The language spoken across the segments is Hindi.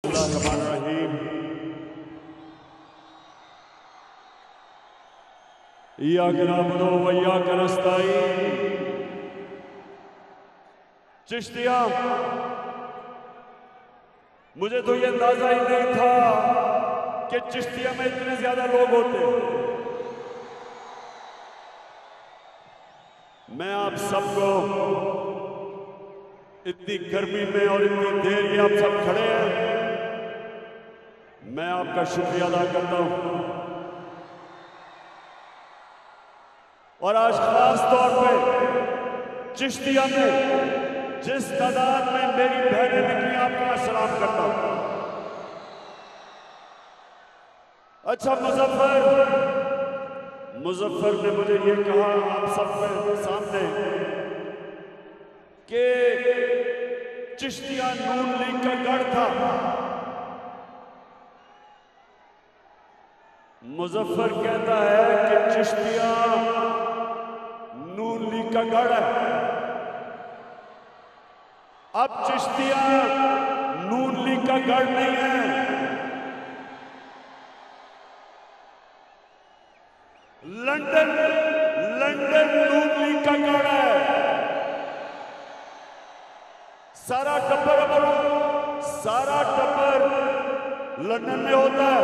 बिस्मिल्लाहिर्रहमानिर्रहीम। इय्याका नअबुदु व इय्याका नस्तईन। चिश्तिया, मुझे तो ये अंदाजा ही नहीं था कि चिश्तिया में इतने ज्यादा लोग होते। मैं आप सबको इतनी गर्मी में और इतनी देर ये आप सब खड़े हैं, मैं आपका शुक्रिया अदा करता हूं। और आज खास तौर पे चिश्तिया में जिस तादाद में मेरी बहनें निकली, आपको मैं सलाम करता हूं। अच्छा, मुजफ्फर ने मुझे ये कहा आप सबके सामने कि चिश्तिया नून लीग का गढ़ था। मुजफ्फर कहता है कि चिश्तिया नून लीग का गढ़ है। अब चिश्तिया नून लीग का गढ़ नहीं है, लंदन नून लीग का गढ़ है। सारा टब्बर लंदन में होता है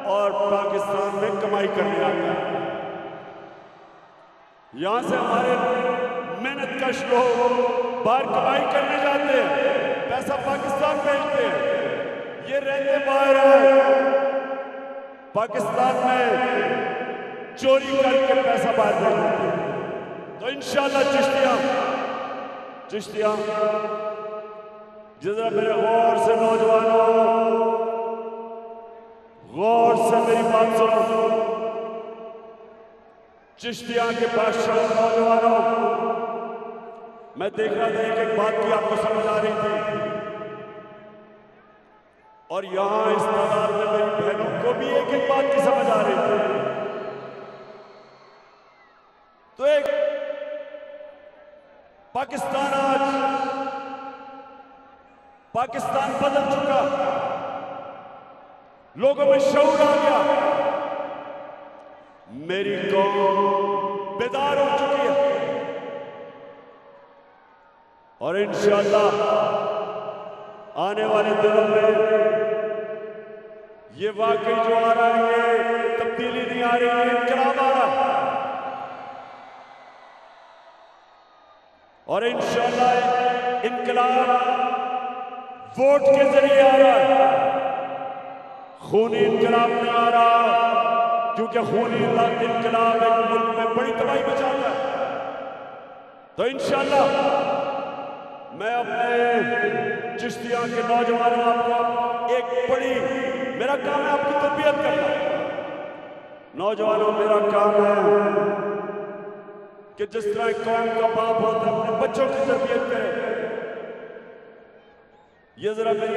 और पाकिस्तान में कमाई करने आता है। यहां से हमारे मेहनतकश लोग बाहर कमाई करने जाते हैं, पैसा पाकिस्तान भेजते हैं। ये रहते बाहर है, पाकिस्तान में चोरी करके पैसा बाहर भेज देते हैं। तो इंशाल्लाह चिश्तिया जरा मेरे गौर से नौजवानों, गौर से मेरी बात सुनो। चिश्तिया के बादशाह नौजवानों, मैं देख रहा था एक बात की आपको समझ आ रही थी, और यहां इस तादाद में मेरी बहनों को भी एक बात की समझ आ रही थी। तो एक पाकिस्तान बदल चुका, लोगों में शऊर आ गया, मेरी कौम बेदार हो चुकी है। और इंशाअल्लाह आने वाले दिनों में ये वाकई जो आ रहा है, ये तब्दीली नहीं आ रही है, इनकलाब आ रहा है। और इंशाअल्लाह इनकलाब वोट के जरिए आ रहा है, खूनी इनकलाब नहीं आ रहा, क्योंकि खूनी इनकलाब एक मुल्क में बड़ी तबाही मचाता है। तो इंशाअल्लाह मैं अपने चिश्तिया के नौजवानों, आपको एक बड़ी, मेरा काम है आपकी तरबियत करना। नौजवानों, मेरा काम है कि जिस तरह कौम का बाप होता है अपने बच्चों की तरबियत करे। ये जरा मेरी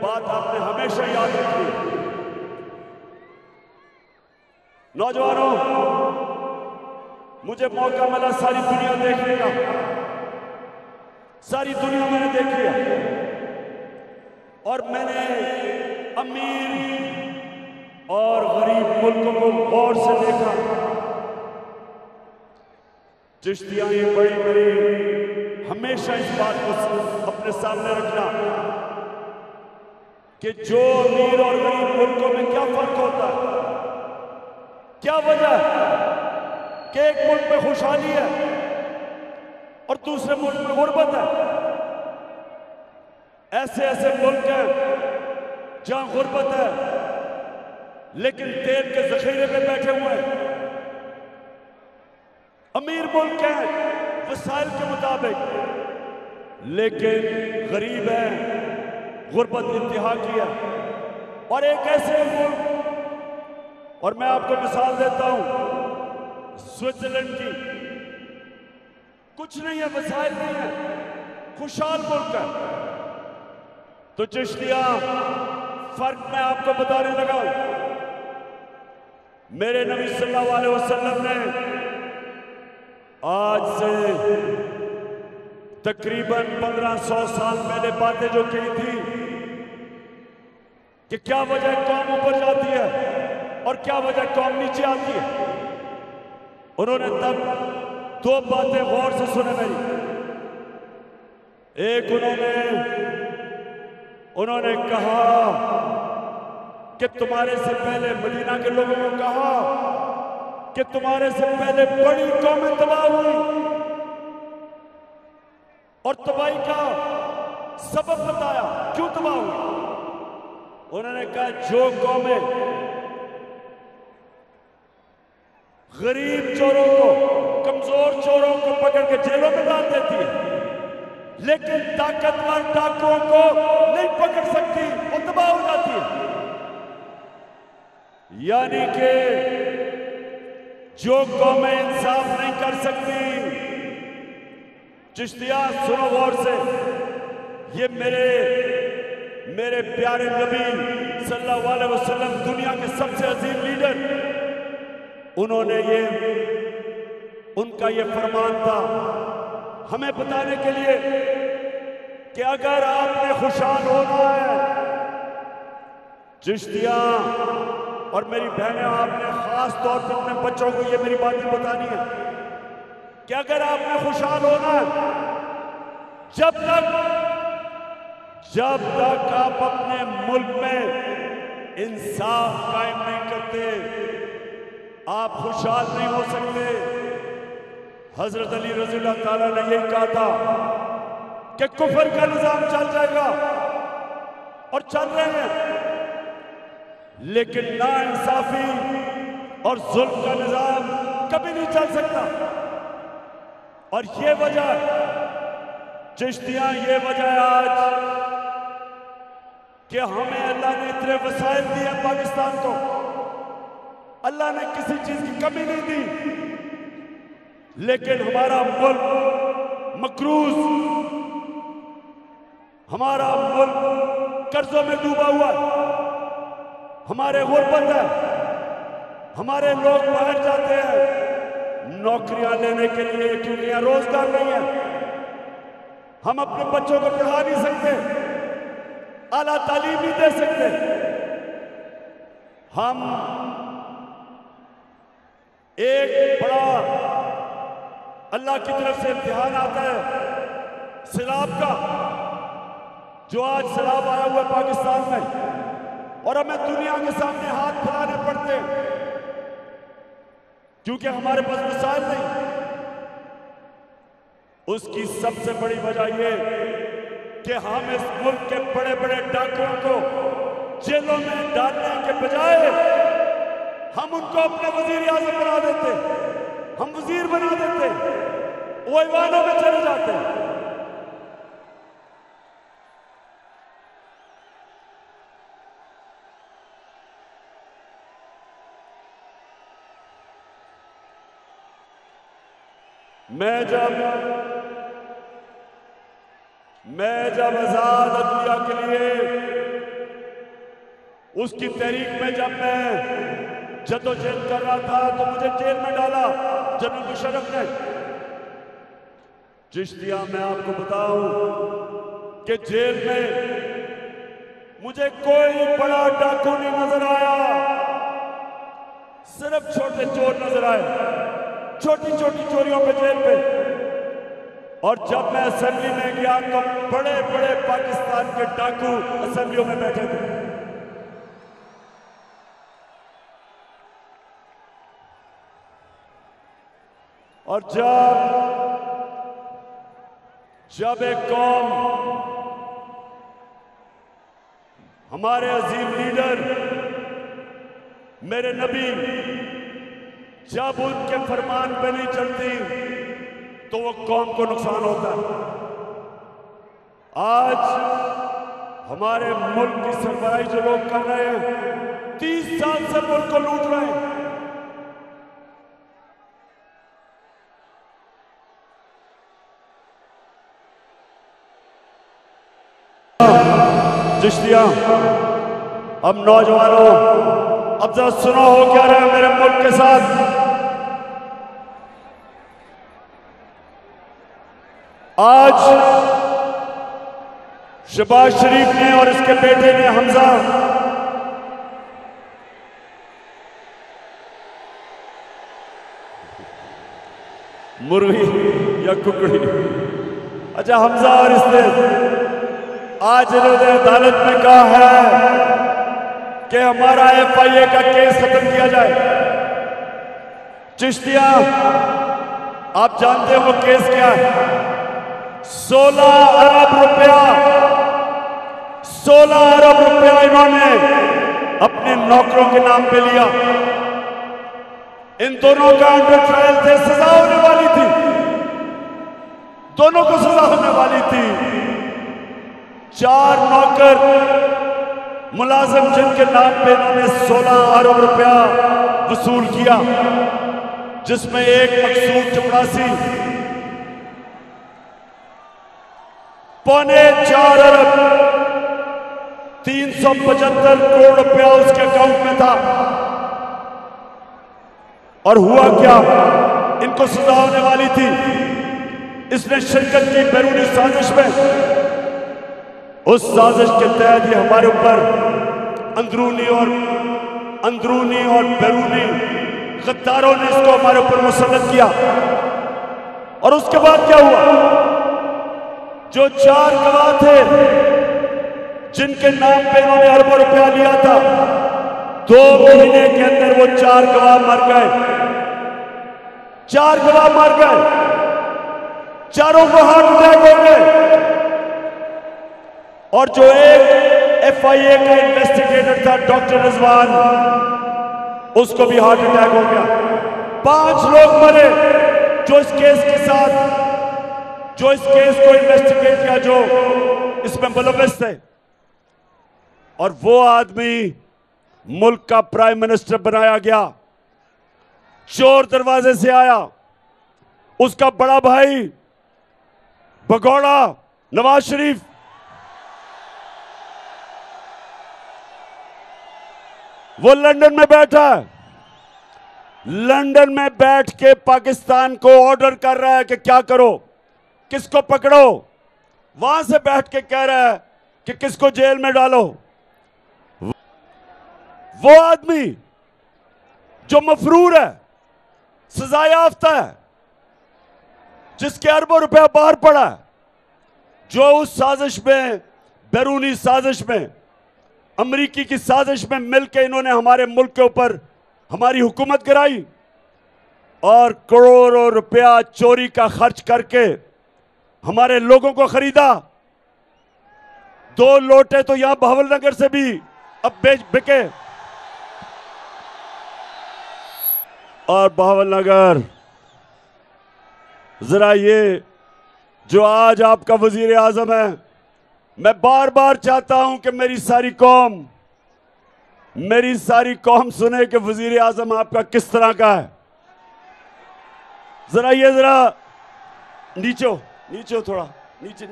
बात आपने हमेशा याद रखी। नौजवानों, मुझे मौका मिला सारी दुनिया देखने का, सारी दुनिया मैंने देखी है, और मैंने अमीर और गरीब मुल्कों को गौर से देखा। चिश्तिया ये बड़ी हमेशा इस बात को अपने सामने रखना कि जो अमीर और गरीब मुल्कों में क्या फर्क होता है, क्या वजह है कि एक मुल्क में खुशहाली है और दूसरे मुल्क में गुर्बत है। ऐसे मुल्क हैं जहां गुर्बत है लेकिन तेल के जखीरे में बैठे हुए हैं। अमीर मुल्क है वसाइल के मुताबिक, लेकिन गरीब है, गुर्बत इंतहा की है। और एक ऐसे मुल्क, और मैं आपको मिसाल देता हूं स्विट्जरलैंड की, कुछ नहीं है, वसाइल नहीं है, खुशहाल मुल्क है। तो चिश्तिया फर्क मैं आपको बताने लगा। मेरे नबी सल्लल्लाहु अलैहि वसल्लम ने आज से तकरीबन 1500 साल पहले बातें जो की थी, कि क्या वजह कौम ऊपर जाती है और क्या वजह कौम नीचे आती है। उन्होंने तब दो बातें गौर से सुने मेरी। एक उन्होंने कहा कि तुम्हारे से पहले मदीना के लोगों को कहा कि तुम्हारे से पहले बड़ी कौमें तबाह हुई और तबाही का सबब बताया क्यों तबाह हुई। उन्होंने कहा जो कौमें गरीब चोरों को, कमजोर चोरों को पकड़ के जेलों में डाल देती है, लेकिन ताकतवर डाकुओं को नहीं पकड़ सकती, वो तबाह हो जाती है। यानी कि जो कौमें इंसाफ नहीं कर सकती, चिश्तिया सुनो गौर से, ये मेरे प्यारे नबी सल्लल्लाहु अलैहि वसल्लम, दुनिया के सबसे अजीम लीडर, उनका ये फरमान था हमें बताने के लिए कि अगर आपने खुशहाल होना है, चिश्तिया और मेरी बहनें, आपने खास तौर पर अपने बच्चों को ये मेरी बातें बतानी है कि अगर आपने खुशहाल होना है, जब तक आप अपने मुल्क में इंसाफ कायम नहीं करते, आप खुशहाल नहीं हो सकते। हजरत अली रज़ी अल्लाह ताला ने यही कहा था कि कुफर का निजाम चल जाएगा और चल रहे हैं, लेकिन नाइंसाफी और जुल्म का निजाम कभी नहीं चल सकता। और ये वजह चिश्तियां, ये वजह आज कि हमें अल्लाह ने इतने वसाइल दिए पाकिस्तान को, अल्लाह ने किसी चीज की कमी नहीं दी, लेकिन हमारा मुल्क मकरूज, हमारा मुल्क कर्जों में डूबा हुआ है, हमारे गुर्बत है, हमारे लोग बाहर जाते हैं नौकरियां लेने के लिए क्योंकि यहां रोजगार नहीं है। हम अपने बच्चों को पढ़ा नहीं सकते, आला तालीम नहीं दे सकते। हम एक बड़ा अल्लाह की तरफ से इम्तिहान आता है सैलाब का, जो आज सैलाब आया हुआ है पाकिस्तान में, और हमें दुनिया के सामने हाथ फैलाने पड़ते हैं क्योंकि हमारे पास वसाइल नहीं। उसकी सबसे बड़ी वजह यह कि हम इस मुल्क के बड़े बड़े डाकुओं को जेलों में डालने के बजाय हम उनको अपने वजीर आजम बना देते, हम वजीर बना देते, वो ईवानों में चले जाते। मैं जब आजाद अदलिया के लिए उसकी तहरीक में जब मैं जद्दोजहद कर रहा था तो मुझे जेल में डाला जनरल मुशर्रफ ने। चिश्तिया, मैं आपको बताऊं कि जेल में मुझे कोई बड़ा डाकू नहीं नजर आया, सिर्फ छोटे चोर नजर आए, छोटी छोटी चोरियों पे जेल पे। और जब मैं असेंबली में गया तो बड़े बड़े पाकिस्तान के डाकू असेंबलियों में बैठे थे। और जब एक कौम, हमारे अजीम लीडर मेरे नबी, जब उनके फरमान पे नहीं चलती तो वो कौम को नुकसान होता है। आज हमारे मुल्क की सरबराही जो लोग कर रहे हैं, 30 साल से मुल्क को लूट रहे हैं। चिश्तिया, अब नौजवानों, अब जरा सुनो हो क्या रहा है मेरे मुल्क के साथ। आज शहबाज शरीफ ने और इसके बेटे ने हमजा मुर्गी या कुकड़ी। अच्छा हमजा और इसने आज इन्होंने अदालत में कहा है कि हमारा FIA का केस खत्म किया जाए। चिश्तिया आप जानते हो वो केस क्या है? 16 अरब रुपया 16 अरब रुपया इन्होंने अपने नौकरों के नाम पे लिया। इन दोनों का अंडर ट्रायल थे, सजा होने वाली थी, दोनों को सजा होने वाली थी। 4 नौकर मुलाजिम जिनके नाम पे इन्होंने 16 अरब रुपया वसूल किया, जिसमें एक मकसूद चपरासी 4.25 अरब 375 करोड़ रुपया उसके अकाउंट में था। और हुआ क्या, इनको सजा होने वाली थी। इसने शिरकत की बैरूनी साजिश में। उस साजिश के तहत ये हमारे ऊपर अंदरूनी और बैरूनी गद्दारों ने इसको हमारे ऊपर मुसल्लत किया। और उसके बाद क्या हुआ, जो 4 गवाह थे जिनके नाम पे इन्होंने अरबों रुपया लिया था, 2 महीने के अंदर वो 4 गवाह मर गए। 4 गवाह मर गए, चारों को हार्ट अटैक हो गए। और जो एक FIA का इन्वेस्टिगेटर था डॉक्टर रिजवान, उसको भी हार्ट अटैक हो गया। 5 लोग मरे जो इस केस को इन्वेस्टिगेट किया, जो इसमें मुलव्विस थे। और वो आदमी मुल्क का प्राइम मिनिस्टर बनाया गया, चोर दरवाजे से आया। उसका बड़ा भाई भगोड़ा नवाज शरीफ, वो लंदन में बैठा है। लंदन में बैठ के पाकिस्तान को ऑर्डर कर रहा है कि क्या करो, किसको पकड़ो। वहां से बैठ के कह रहा है कि किसको जेल में डालो। वो आदमी जो मफरूर है, सजा याफ्ता है, जिसके अरबों रुपया बाहर पड़ा है, जो उस साजिश में, बैरूनी साजिश में, अमरीकी की साजिश में मिलकर इन्होंने हमारे मुल्क के ऊपर हमारी हुकूमत गिराई और करोड़ों रुपया चोरी का खर्च करके हमारे लोगों को खरीदा। 2 लोटे तो यहां बहावलनगर से भी अब बिके। और बहावलनगर, जरा ये जो आज आपका वजीर आजम है, मैं बार बार चाहता हूं कि मेरी सारी कौम सुने कि वजीर आजम आपका किस तरह का है। जरा नीचे थोड़ा नीचे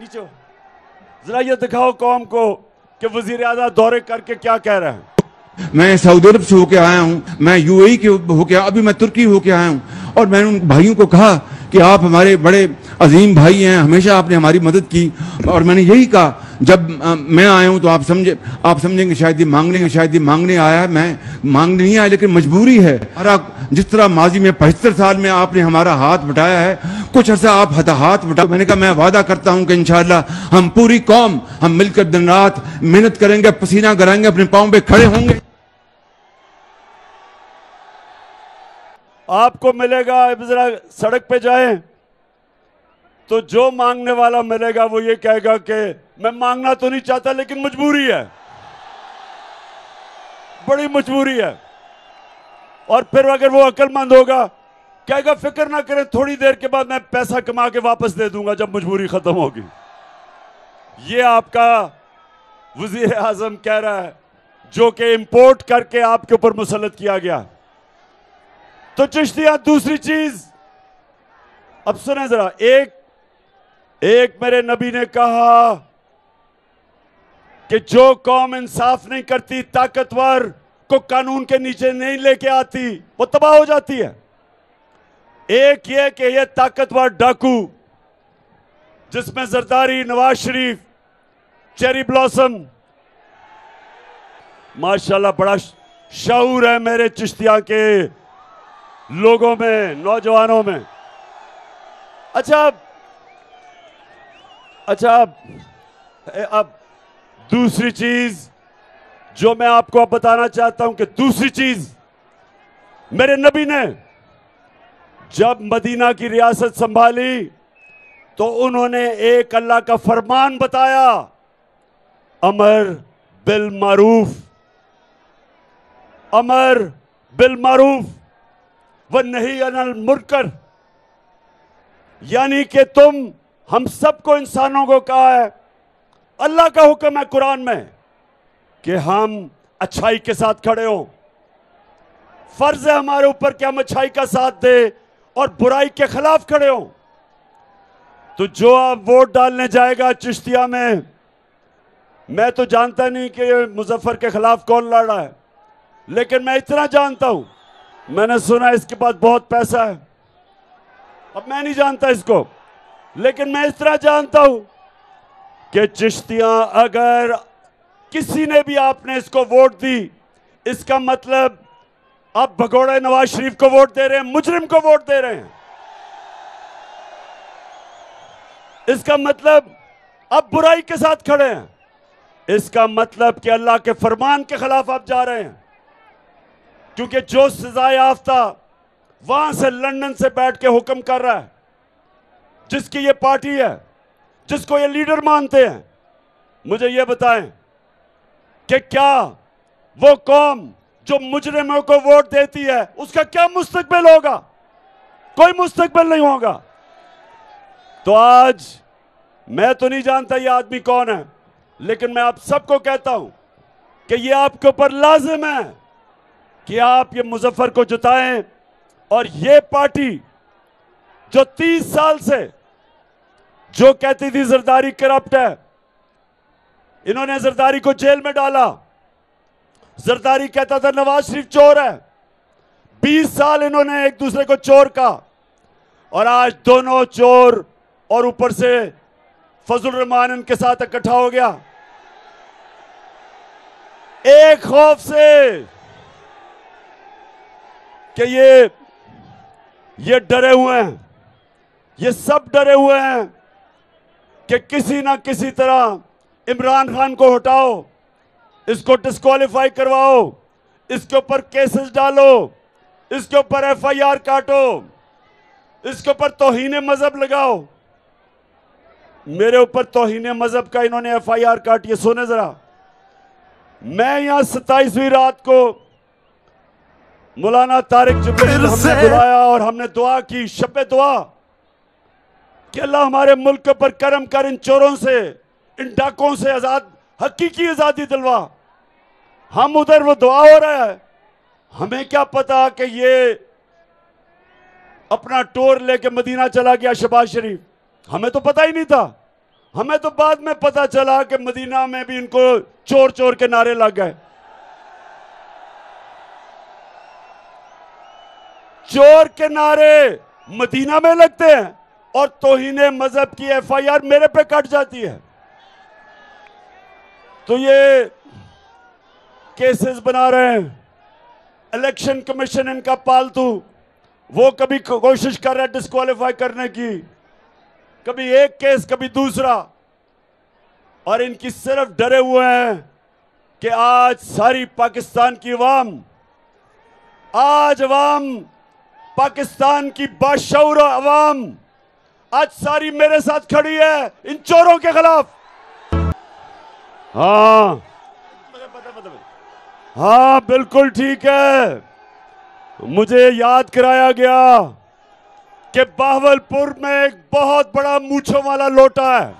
जरा ये दिखाओ कौम को कि वजीर आजम दौरे करके क्या कह रहे हैं। मैं सऊदी अरब से होके आया हूँ, मैं UAE के होके, अभी मैं तुर्की होके आया हूँ। और मैंने उन भाइयों को कहा कि आप हमारे बड़े अजीम भाई हैं, हमेशा आपने हमारी मदद की। और मैंने यही कहा, जब मैं आया हूँ तो आप समझेंगे शायद ये मांगने आया है। मैं मांगने नहीं आया, लेकिन मजबूरी है। जिस तरह माजी में 75 साल में आपने हमारा हाथ बटाया है, कुछ अर्सा आप हाथ बटा। मैंने कहा मैं वादा करता हूं कि इंशाअल्लाह हम पूरी कौम हम मिलकर दिन रात मेहनत करेंगे, पसीना गराएंगे, अपने पांव पे खड़े होंगे। आपको मिलेगा, जरा सड़क पे जाएं तो जो मांगने वाला मिलेगा वो ये कहेगा कि मैं मांगना तो नहीं चाहता लेकिन मजबूरी है, बड़ी मजबूरी है। और फिर अगर वो अक्लमंद होगा, कहेगा फिक्र ना करें, थोड़ी देर के बाद मैं पैसा कमा के वापस दे दूंगा जब मजबूरी खत्म होगी। ये आपका वजीर आजम कह रहा है, जो कि इंपोर्ट करके आपके ऊपर मुसल्लत किया गया। तो चिश्तिया, दूसरी चीज अब सुने जरा। एक मेरे नबी ने कहा कि जो कौम इंसाफ नहीं करती, ताकतवर को कानून के नीचे नहीं लेके आती, वो तबाह हो जाती है। एक ये कि ये ताकतवर डाकू, जिसमें जरदारी, नवाज शरीफ, चेरी ब्लॉसम, माशाल्लाह बड़ा शऊर है मेरे चिश्तिया के लोगों में, नौजवानों में। अच्छा अब दूसरी चीज जो मैं आपको अब बताना चाहता हूं कि दूसरी चीज, मेरे नबी ने जब मदीना की रियासत संभाली तो उन्होंने एक अल्लाह का फरमान बताया, अमर बिल मारूफ, अमर बिल मारूफ व नही अनिल मुनकर। यानी कि तुम हम सबको, इंसानों को कहा है, अल्लाह का हुक्म है कुरान में कि हम अच्छाई के साथ खड़े हों। फर्ज है हमारे ऊपर कि हम अच्छाई का साथ दें और बुराई के खिलाफ खड़े हों। तो जो आप वोट डालने जाएगा चिश्तिया में, मैं तो जानता नहीं कि मुजफ्फर के खिलाफ कौन लड़ रहा है, लेकिन मैं इतना जानता हूं, मैंने सुना इसके पास बहुत पैसा है। अब मैं नहीं जानता इसको, लेकिन मैं इतना जानता हूं कि चिश्तिया, अगर किसी ने भी आपने इसको वोट दी, इसका मतलब आप भगोड़े नवाज शरीफ को वोट दे रहे हैं, मुजरिम को वोट दे रहे हैं। इसका मतलब आप बुराई के साथ खड़े हैं। इसका मतलब कि अल्लाह के फरमान के खिलाफ आप जा रहे हैं, क्योंकि जो सजा याफ्ता वहां से लंदन से बैठ के हुक्म कर रहा है, जिसकी ये पार्टी है, जिसको ये लीडर मानते हैं, मुझे ये बताएं कि क्या वो कौम जो मुजरिमों को वोट देती है, उसका क्या मुस्तकबिल होगा? कोई मुस्तकबिल नहीं होगा। तो आज मैं तो नहीं जानता ये आदमी कौन है, लेकिन मैं आप सबको कहता हूं कि ये आपके ऊपर लाजिम है कि आप ये मुजफ्फर को जिताएं। और ये पार्टी जो 30 साल से जो कहती थी जरदारी करप्ट है, इन्होंने जरदारी को जेल में डाला। जरदारी कहता था नवाज शरीफ चोर है। 20 साल इन्होंने एक दूसरे को चोर कहा, और आज दोनों चोर और ऊपर से फजल रहमान इनके साथ इकट्ठा हो गया, एक खौफ से कि ये डरे हुए हैं, ये सब डरे हुए हैं कि किसी ना किसी तरह इमरान खान को हटाओ, इसको डिस्क्वालीफाई करवाओ, इसके ऊपर केसेस डालो, इसके ऊपर एफआईआर काटो, इसके ऊपर तौहीन मजहब लगाओ। मेरे ऊपर तौहीन मजहब का इन्होंने एफआईआर काटी है, सुने जरा। मैं यहां 27वीं रात को मौलाना तारिक जबीर हमने बुलाया और हमने दुआ की, शब्बे दुआ, कि अल्लाह हमारे मुल्क पर करम कर, इन चोरों से, इन डाकों से आजाद, हकीकी आजादी दिलवा। हम उधर वो दुआ हो रहा है, हमें क्या पता कि ये अपना टोर लेके मदीना चला गया शहबाज शरीफ, हमें तो पता ही नहीं था। हमें तो बाद में पता चला कि मदीना में भी इनको चोर चोर के नारे लग गए। चोर के नारे मदीना में लगते हैं और तौहीने मजहब की एफआईआर मेरे पे कट जाती है। तो ये केसेस बना रहे हैं, इलेक्शन कमीशन इनका पालतू, वो कभी कोशिश कर रहा है डिस्क्वालीफाई करने की, कभी एक केस कभी दूसरा, और इनकी सिर्फ डरे हुए हैं कि आज सारी पाकिस्तान की अवाम, आज अवाम, पाकिस्तान की बाशऊर अवाम आज सारी मेरे साथ खड़ी है इन चोरों के खिलाफ। हाँ हाँ बिल्कुल ठीक है। मुझे याद कराया गया कि बावलपुर में एक बहुत बड़ा मूंछों वाला लोटा है,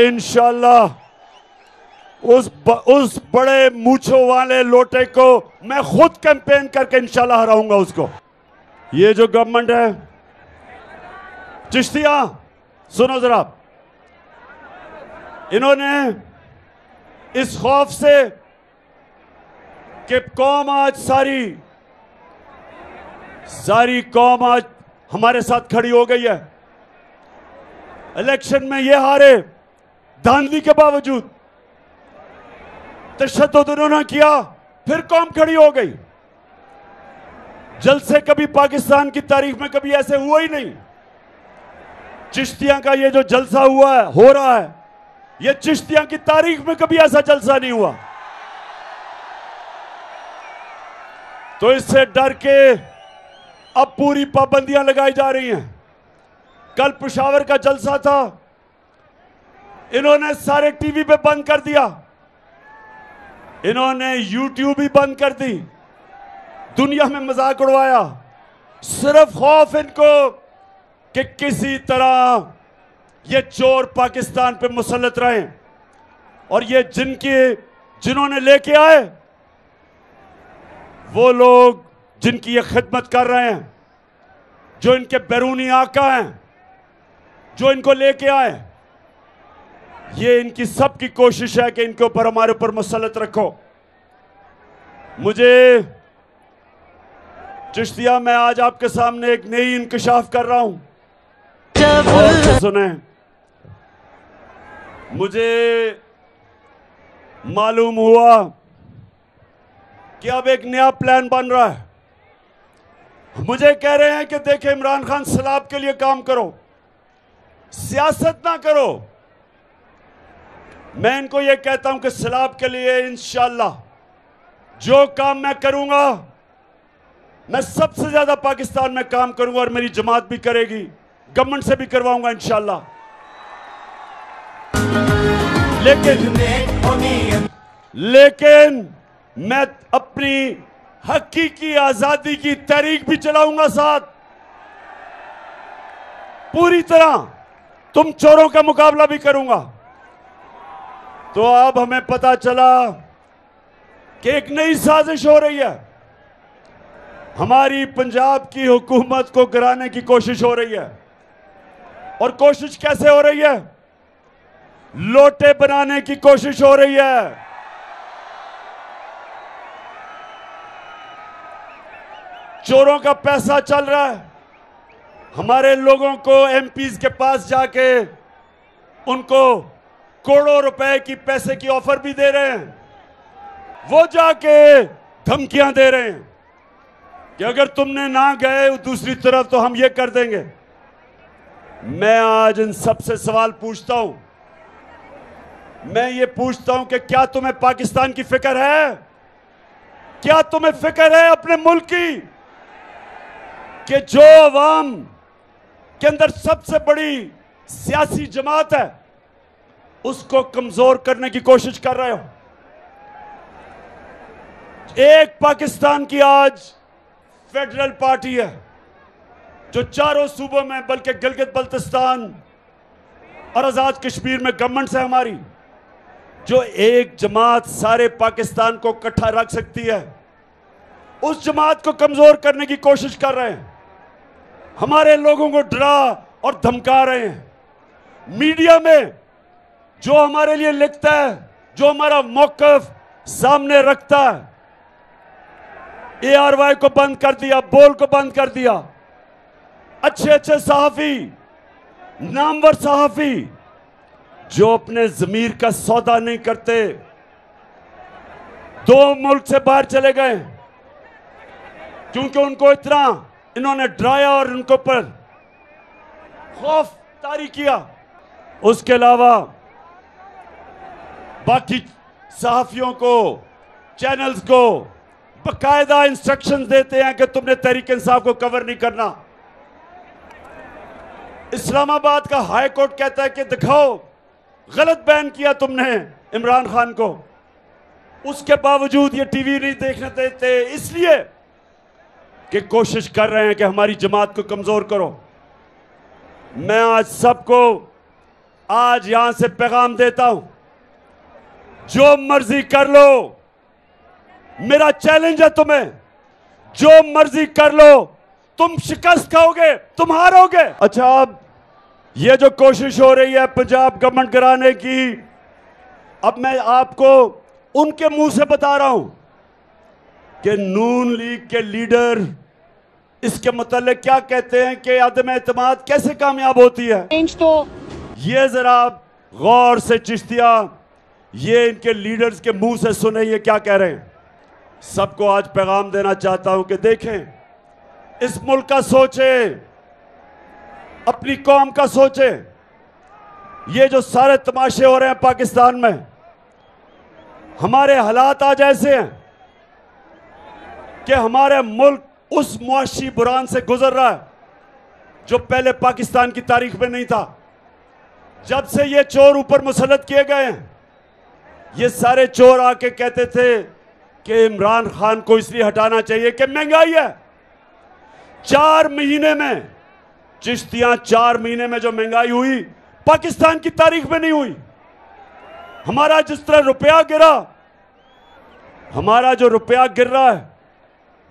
इंशाल्लाह उस बड़े मूंछों वाले लोटे को मैं खुद कैंपेन करके इंशाल्लाह हराऊंगा उसको। ये जो गवर्नमेंट है, चिश्तिया सुनो जरा, इन्होंने इस खौफ से कि कौम आज सारी कौम आज हमारे साथ खड़ी हो गई है, इलेक्शन में ये हारे, धांधली के बावजूद तशद्दुद उन्होंने किया, फिर कौम खड़ी हो गई। जलसे कभी पाकिस्तान की तारीख में कभी ऐसे हुआ ही नहीं। चिश्तियां का ये जो जलसा हुआ है, हो रहा है, ये चिश्तियां की तारीख में कभी ऐसा जलसा नहीं हुआ। तो इससे डर के अब पूरी पाबंदियां लगाई जा रही हैं। कल पेशावर का जलसा था, इन्होंने सारे टीवी पे बंद कर दिया, इन्होंने यूट्यूब ही बंद कर दी, दुनिया में मजाक उड़वाया। सिर्फ खौफ इनको कि किसी तरह ये चोर पाकिस्तान पे मुसल्लत रहे, और ये जिन्होंने लेके आए वो लोग जिनकी ये खिदमत कर रहे हैं, जो इनके बैरूनी आका हैं, जो इनको लेके आए, ये इनकी सबकी कोशिश है कि इनके ऊपर, हमारे ऊपर मुसल्लत रखो। मुझे चिश्तिया, मैं आज आपके सामने एक नई इंकशाफ कर रहा हूं, और सुने, मुझे मालूम हुआ कि अब एक नया प्लान बन रहा है। मुझे कह रहे हैं कि देखें इमरान खान, सलाब के लिए काम करो, सियासत ना करो। मैं इनको यह कहता हूं कि सलाब के लिए इंशाअल्लाह जो काम मैं करूंगा, मैं सबसे ज्यादा पाकिस्तान में काम करूंगा, और मेरी जमात भी करेगी, गवर्नमेंट से भी करवाऊंगा इंशाअल्लाह। लेकिन मैं अपनी हकीकी आजादी की तहरीक भी चलाऊंगा साथ, पूरी तरह। तुम चोरों का मुकाबला भी करूंगा। तो अब हमें पता चला कि एक नई साजिश हो रही है, हमारी पंजाब की हुकूमत को गिराने की कोशिश हो रही है। और कोशिश कैसे हो रही है? लोटे बनाने की कोशिश हो रही है। चोरों का पैसा चल रहा है, हमारे लोगों को एमपीज के पास जाके उनको करोड़ों रुपए की पैसे की ऑफर भी दे रहे हैं। वो जाके धमकियां दे रहे हैं कि अगर तुमने ना गए दूसरी तरफ तो हम ये कर देंगे। मैं आज इन सबसे सवाल पूछता हूं, मैं ये पूछता हूं कि क्या तुम्हें पाकिस्तान की फिक्र है? क्या तुम्हें फिक्र है अपने मुल्क की, कि जो अवाम के अंदर सबसे बड़ी सियासी जमात है उसको कमजोर करने की कोशिश कर रहे हो? एक पाकिस्तान की आज फेडरल पार्टी है जो चारों सूबों में, बल्कि गिलगित बल्तिस्तान और आजाद कश्मीर में गवर्नमेंट है हमारी, जो एक जमात सारे पाकिस्तान को इकट्ठा रख सकती है, उस जमात को कमजोर करने की कोशिश कर रहे हैं। हमारे लोगों को डरा और धमका रहे हैं। मीडिया में जो हमारे लिए लिखता है, जो हमारा मौकफ सामने रखता है, ARY को बंद कर दिया, बोल को बंद कर दिया। अच्छे अच्छे सहाफी, नामवर सहाफी जो अपने जमीर का सौदा नहीं करते, 2 मुल्क से बाहर चले गए क्योंकि उनको इतना इन्होंने डराया और उनको पर खौफ तारी किया। उसके अलावा बाकी सहाफियों को, चैनल्स को बाकायदा इंस्ट्रक्शंस देते हैं कि तुमने तहरीक इंसाफ को कवर नहीं करना। इस्लामाबाद का हाई कोर्ट कहता है कि दिखाओ गलत बयान किया तुमने इमरान खान को, उसके बावजूद ये टीवी नहीं देखने देते, इसलिए कि कोशिश कर रहे हैं कि हमारी जमात को कमजोर करो। मैं आज सबको आज यहां से पैगाम देता हूं, जो मर्जी कर लो, मेरा चैलेंज है तुम्हें, जो मर्जी कर लो, तुम शिकस्त खाओगे, तुम हारोगे। अच्छा, अब ये जो कोशिश हो रही है पंजाब गवर्नमेंट गिराने की, अब मैं आपको उनके मुंह से बता रहा हूं कि नून लीग के लीडर इसके मुताल्लिक क्या कहते हैं कि अदम एतमाद कैसे कामयाब होती है। तो ये जरा गौर से चिश्तिया, ये इनके लीडर्स के मुंह से सुने ये क्या कह रहे हैं। सबको आज पैगाम देना चाहता हूं कि देखें, इस मुल्क का सोचे, अपनी कौम का सोचे। ये जो सारे तमाशे हो रहे हैं पाकिस्तान में, हमारे हालात आज ऐसे हैं कि हमारे मुल्क उस मुआशी बुरान से गुजर रहा है जो पहले पाकिस्तान की तारीख में नहीं था। जब से ये चोर ऊपर मुसल्लत किए गए हैं, ये सारे चोर आके कहते थे कि इमरान खान को इसलिए हटाना चाहिए कि महंगाई है। 4 महीने में, चिश्तियां 4 महीने में जो महंगाई हुई पाकिस्तान की तारीख में नहीं हुई। हमारा जिस तरह रुपया गिरा, हमारा जो रुपया गिर रहा है,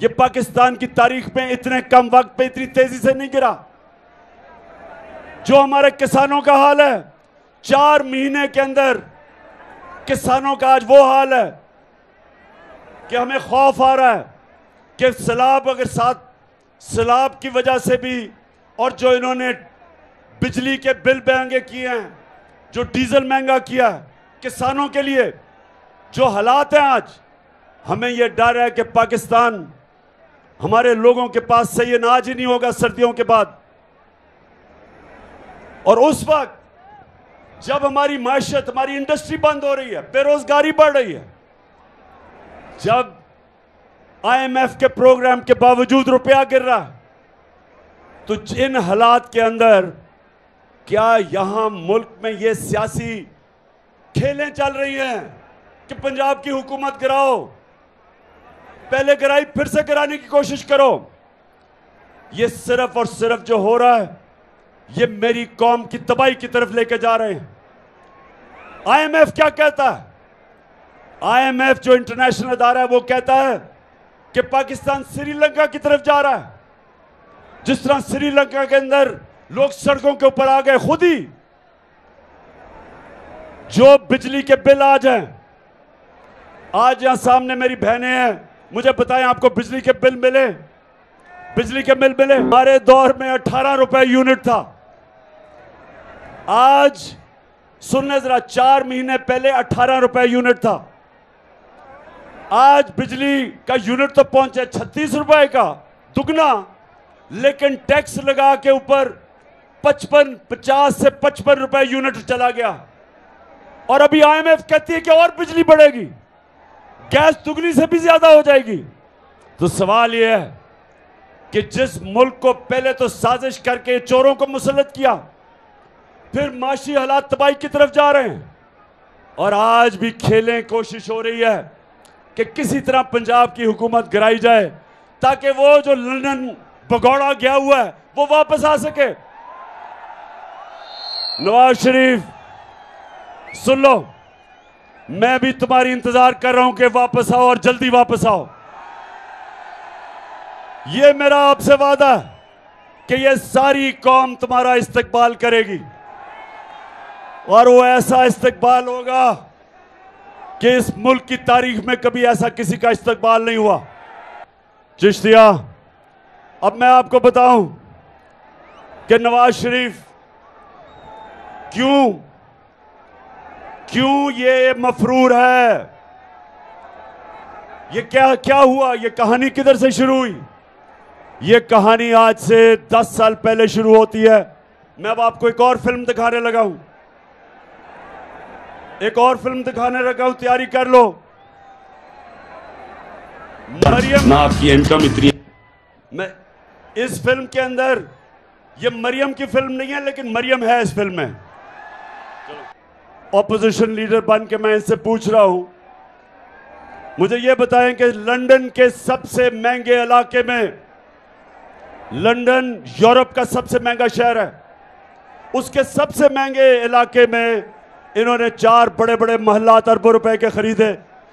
ये पाकिस्तान की तारीख में इतने कम वक्त पे इतनी तेजी से नहीं गिरा। जो हमारे किसानों का हाल है, 4 महीने के अंदर किसानों का आज वो हाल है कि हमें खौफ आ रहा है कि सैलाब, अगर साथ सैलाब की वजह से भी, और जो इन्होंने बिजली के बिल महंगे किए हैं, जो डीजल महंगा किया है किसानों के लिए, जो हालात हैं आज, हमें यह डर है कि पाकिस्तान, हमारे लोगों के पास सही अनाज ही नहीं होगा सर्दियों के बाद। और उस वक्त जब हमारी माशत, हमारी इंडस्ट्री बंद हो रही है, बेरोजगारी बढ़ रही है, जब IMF के प्रोग्राम के बावजूद रुपया गिर रहा है, तो इन हालात के अंदर क्या यहां मुल्क में ये सियासी खेलें चल रही हैं कि पंजाब की हुकूमत गिराओ, पहले गिराई फिर से गिराने की कोशिश करो? ये सिर्फ और सिर्फ जो हो रहा है, ये मेरी कौम की तबाही की तरफ लेके जा रहे हैं। IMF क्या कहता है? IMF जो इंटरनेशनल अदारा है, वो कहता है कि पाकिस्तान श्रीलंका की तरफ जा रहा है। जिस तरह श्रीलंका के अंदर लोग सड़कों के ऊपर आ गए, खुद ही जो बिजली के बिल आ जाए, आज यहां सामने मेरी बहनें हैं, मुझे बताएं आपको बिजली के बिल मिले? बिजली के बिल मिले? हमारे दौर में 18 रुपए यूनिट था, आज सुनने जरा, 4 महीने पहले 18 रुपए यूनिट था। आज बिजली का यूनिट तो पहुंचे 36 रुपए का, दुगना, लेकिन टैक्स लगा के ऊपर 50 से 55 रुपए यूनिट चला गया। और अभी IMF कहती है कि और बिजली बढ़ेगी, गैस दुगनी से भी ज्यादा हो जाएगी। तो सवाल यह है कि जिस मुल्क को पहले तो साजिश करके चोरों को मुसल्लत किया, फिर माशी हालात तबाही की तरफ जा रहे हैं, और आज भी खेलें, कोशिश हो रही है कि किसी तरह पंजाब की हुकूमत गिराई जाए ताकि वो जो लंदन भगौड़ा गया हुआ है वो वापस आ सके। नवाज शरीफ, सुन लो, मैं भी तुम्हारी इंतजार कर रहा हूं कि वापस आओ और जल्दी वापस आओ। ये मेरा आपसे वादा है कि ये सारी कौम तुम्हारा इस्तकबाल करेगी, और वो ऐसा इस्तकबाल होगा कि इस मुल्क की तारीख में कभी ऐसा किसी का इस्तकबाल नहीं हुआ। चिश्तिया, अब मैं आपको बताऊं कि नवाज शरीफ क्यों ये मफरूर है, ये क्या हुआ, ये कहानी किधर से शुरू हुई? ये कहानी आज से 10 साल पहले शुरू होती है। मैं अब आपको एक और फिल्म दिखाने लगा हूं, एक और फिल्म दिखाने लगा हूं, तैयारी कर लो। मरियम, ना आपकी इनकम इतनी, मैं इस फिल्म के अंदर, ये मरियम की फिल्म नहीं है लेकिन मरियम है इस फिल्म में। ऑपोजिशन लीडर बन के मैं इनसे पूछ रहा हूं, मुझे ये बताएं कि लंदन के सबसे महंगे इलाके में, लंदन यूरोप का सबसे महंगा शहर है, उसके सबसे महंगे इलाके में इन्होंने 4 बड़े बड़े महल्लात अरबों रुपए के खरीदे।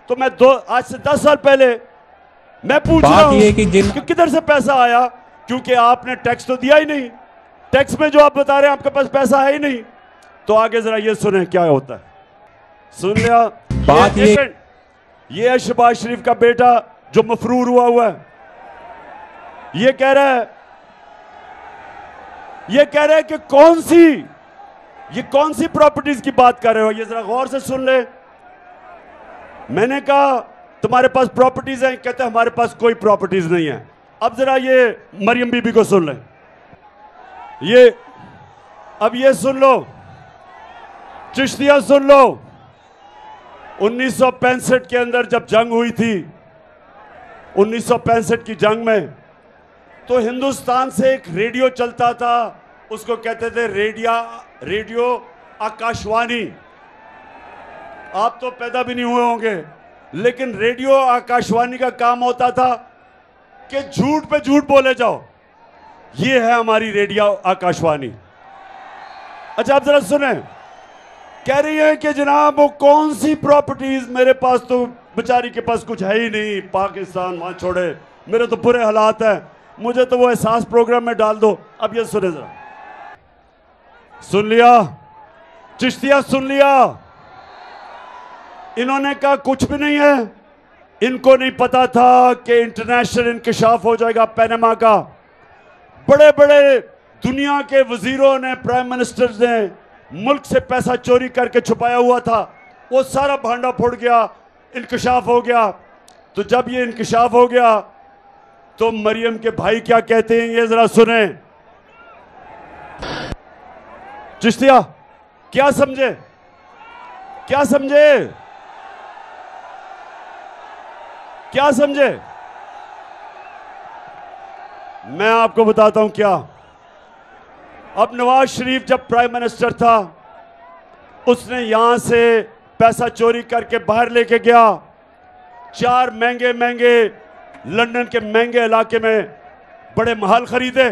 तो मैं आज से 10 साल पहले मैं पूछ रहा हूं कि किधर से पैसा आया, क्योंकि आपने टैक्स तो दिया ही नहीं। टैक्स में जो आप बता रहे हैं आपके पास पैसा है ही नहीं। तो आगे जरा ये सुने क्या होता है। सुन लिया बात? ये है शहबाज शरीफ का बेटा जो मफरूर हुआ है। ये कह रहा है कि कौन सी प्रॉपर्टीज की बात कर रहे हो, ये जरा गौर से सुन ले। मैंने कहा तुम्हारे पास प्रॉपर्टीज हैं? कहते हमारे पास कोई प्रॉपर्टीज नहीं है। अब जरा ये मरियम बीबी को सुन लें। अब ये सुन लो, चिश्तिया सुन लो। 1965 के अंदर जब जंग हुई थी, 1965 की जंग में, तो हिंदुस्तान से एक रेडियो चलता था, उसको कहते थे रेडियो आकाशवाणी। आप तो पैदा भी नहीं हुए होंगे, लेकिन रेडियो आकाशवाणी का काम होता था कि झूठ पे झूठ बोले जाओ। ये है हमारी रेडियो आकाशवाणी। अच्छा, आप जरा सुने। कह रही है कि जनाब वो कौन सी प्रॉपर्टीज, मेरे पास तो बेचारी के पास कुछ है ही नहीं, पाकिस्तान वहां छोड़े, मेरे तो बुरे हालात हैं, मुझे तो वो एहसास प्रोग्राम में डाल दो। अब ये सुने जरा, सुन लिया चिश्तिया, सुन लिया। इन्होंने कहा कुछ भी नहीं है। इनको नहीं पता था कि इंटरनेशनल इंकशाफ हो जाएगा पनामा का। बड़े बड़े दुनिया के वजीरों ने, प्राइम मिनिस्टर्स ने मुल्क से पैसा चोरी करके छुपाया हुआ था, वो सारा भांडा फूट गया, इंकशाफ हो गया। तो जब ये इंकशाफ हो गया तो मरियम के भाई क्या कहते हैं, ये जरा सुने। चिश्तिया, क्या समझे, क्या समझे, क्या समझे? मैं आपको बताता हूं क्या। अब नवाज शरीफ जब प्राइम मिनिस्टर था, उसने यहां से पैसा चोरी करके बाहर लेके गया। 4 महंगे महंगे लंदन के महंगे इलाके में बड़े महल खरीदे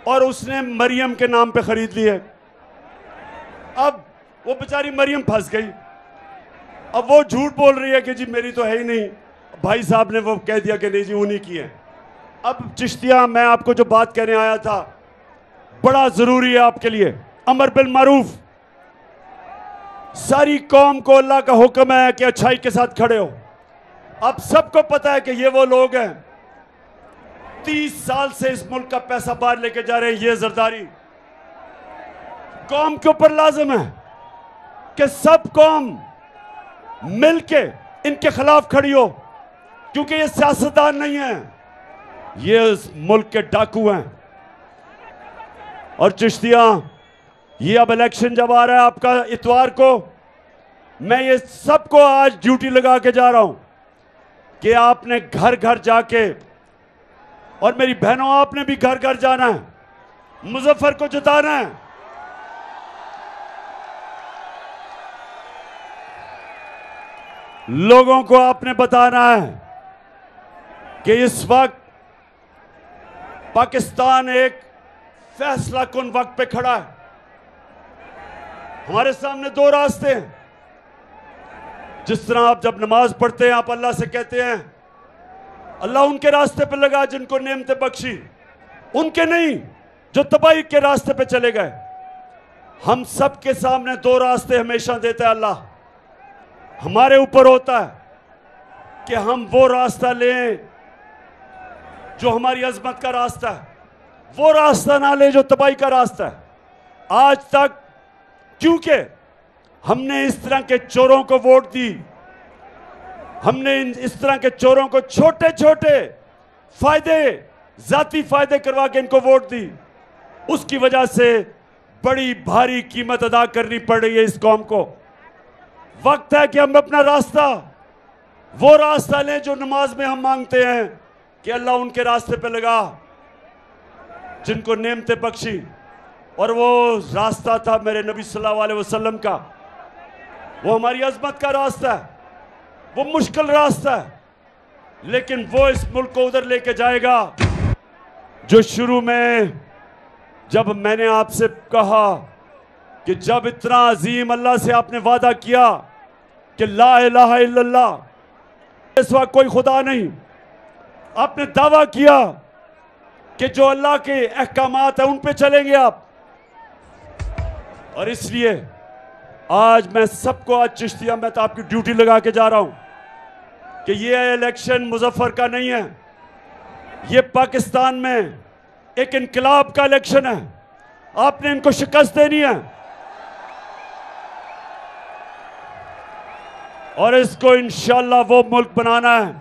और उसने मरियम के नाम पे खरीद लिए। अब वो बेचारी मरियम फंस गई। अब वो झूठ बोल रही है कि जी मेरी तो है ही नहीं। भाई साहब ने वो कह दिया कि नहीं जी उन्हीं की है। अब चिश्तिया, मैं आपको जो बात कहने आया था बड़ा जरूरी है आपके लिए। अमर बिल मारूफ, सारी कौम को अल्लाह का हुक्म है कि अच्छाई के साथ खड़े हो। अब सबको पता है कि ये वो लोग हैं 30 साल से इस मुल्क का पैसा बाहर लेके जा रहे हैं। ये जरदारी कौम के ऊपर लाजिम है कि सब कौम मिलके इनके खिलाफ खड़ी हो, क्योंकि ये सियासतदान नहीं है, ये इस मुल्क के डाकू हैं। और चिश्तिया, ये अब इलेक्शन जब आ रहा है आपका इतवार को, मैं ये सबको आज ड्यूटी लगा के जा रहा हूं कि आपने घर घर जाके, और मेरी बहनों आपने भी घर घर जाना है, मुजफ्फर को जिताना है। लोगों को आपने बताना है कि इस वक्त पाकिस्तान एक फैसला कुन वक्त पे खड़ा है। हमारे सामने 2 रास्ते हैं। जिस तरह आप जब नमाज पढ़ते हैं, आप अल्लाह से कहते हैं अल्लाह उनके रास्ते पे लगा जिनको नेमतें बख्शी, उनके नहीं जो तबाही के रास्ते पे चले गए। हम सब के सामने 2 रास्ते हमेशा देता है अल्लाह। हमारे ऊपर होता है कि हम वो रास्ता लें जो हमारी अजमत का रास्ता है, वो रास्ता ना ले जो तबाही का रास्ता है। आज तक क्योंकि हमने इस तरह के चोरों को वोट दी, हमने इस तरह के चोरों को छोटे छोटे फायदे, जाती फायदे करवा के इनको वोट दी, उसकी वजह से बड़ी भारी कीमत अदा करनी पड़ रही है इस कौम को। वक्त है कि हम अपना रास्ता, वो रास्ता लें जो नमाज में हम मांगते हैं कि अल्लाह उनके रास्ते पे लगा जिनको नेमतें बख्शी। और वो रास्ता था मेरे नबी सल्लल्लाहु अलैहि वसल्लम का, वो हमारी अजमत का रास्ता है, वो मुश्किल रास्ता है, लेकिन वो इस मुल्क को उधर लेके जाएगा जो शुरू में जब मैंने आपसे कहा कि जब इतना अजीम अल्लाह से आपने वादा किया कि ला इलाहा इल्लल्लाह, इस वक्त कोई खुदा नहीं, आपने दावा किया कि जो अल्लाह के अहकामात है उन पे चलेंगे आप। और इसलिए आज मैं सबको, आज चिश्तिया मैं तो आपकी ड्यूटी लगा के जा रहा हूं कि ये इलेक्शन मुजफ्फर का नहीं है, ये पाकिस्तान में एक इनकलाब का इलेक्शन है। आपने इनको शिकस्त देनी है और इसको इंशाअल्लाह वो मुल्क बनाना है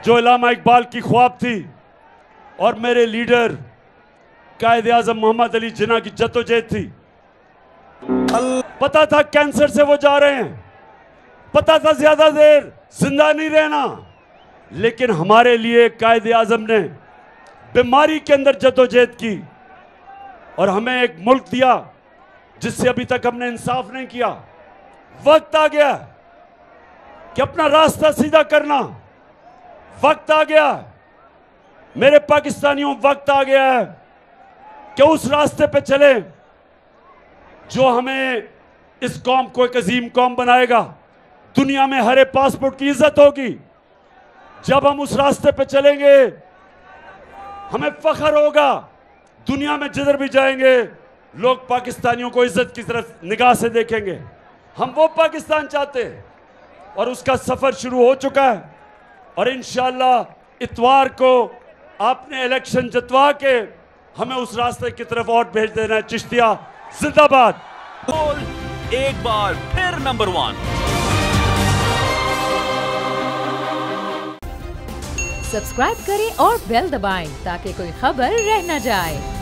जो इलामा इकबाल की ख्वाब थी और मेरे लीडर कायद आज़म मोहम्मद अली जिन्ना की जद्दोजहद थी। पता था कैंसर से वो जा रहे हैं, पता था ज्यादा देर जिंदा नहीं रहना, लेकिन हमारे लिए कायद आज़म ने बीमारी के अंदर जद्दोजहद की और हमें एक मुल्क दिया जिससे अभी तक हमने इंसाफ नहीं किया। वक्त आ गया कि अपना रास्ता सीधा करना, वक्त आ गया मेरे पाकिस्तानियों, वक्त आ गया है कि उस रास्ते पे चले जो हमें इस कौम को एक अजीम कौम बनाएगा। दुनिया में हर एक पासपोर्ट की इज्जत होगी। जब हम उस रास्ते पे चलेंगे हमें फख्र होगा। दुनिया में जिधर भी जाएंगे लोग पाकिस्तानियों को इज्जत की तरफ निगाह से देखेंगे। हम वो पाकिस्तान चाहते हैं और उसका सफर शुरू हो चुका है। और इंशाअल्लाह इतवार को आपने इलेक्शन जितवा के हमें उस रास्ते की तरफ वोट भेज देना है। चिश्तिया जिंदाबाद। एक बार फिर नंबर 1। सब्सक्राइब करें और बेल दबाएं ताकि कोई खबर रह न जाए।